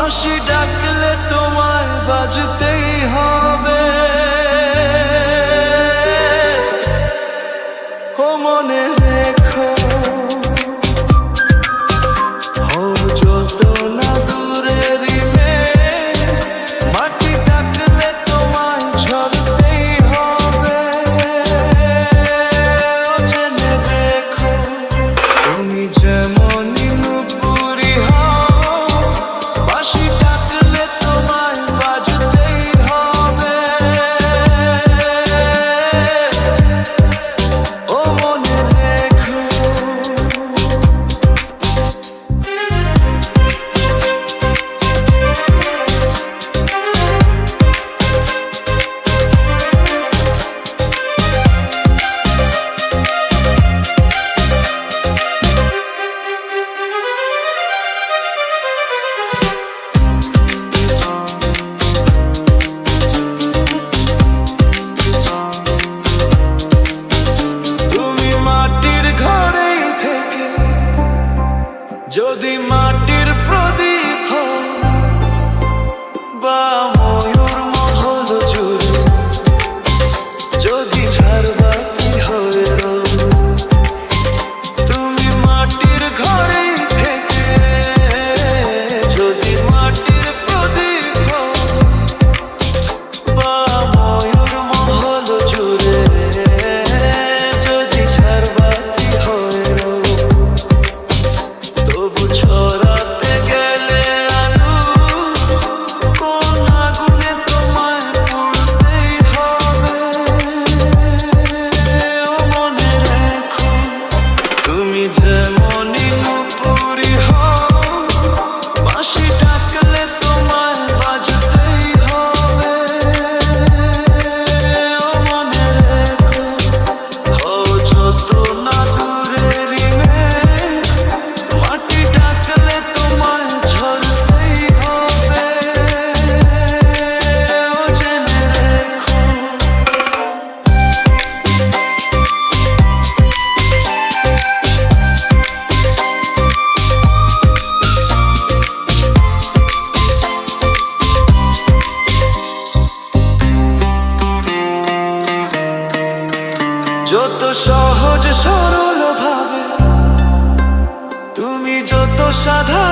বাঁশি ডাকলে তোমায় বাজতেই হবে। ও মনে রেখো, ও যত না দূরেরই মেঘ, মাটি ডাকলে তোমায় ঝরতেই হবে। ও জেনে রেখো, তুমি যেমনই নুপুরি হও, বাঁশি ডাকলে তোমায় বাজতেই হবে। ও মনে রেখো। তুমি মাটির ঘরেই থেকে যদি মাটির প্রদীপ হও, বা ময়ূর মহল জুড়ে যদি ঝাড়বাতি হয়ে রও, তুমি মাটির ঘরেই থেকে যদি মাটির প্রদীপ হও, বা ময়ূর মহল জুড়ে যদি ঝাড়বাতি হয়ে রও, তবু ছড়াতে গেলে আলো কোন আগুনে তোমায় পুড়তেই হবে। ও মনে রেখো, তুমি যেমনই নুপুরি হও, বাঁশি ডাকলে তোমায় বাজতেই হবে। ও মনে রেখো, হও যত না দূরেরই মেঘ, মাটি ডাকলে তোমায় ঝরতেই হবে। ও জেনে রেখো। যত সহজ সরল ভাবে, তুমি যত সাধারণ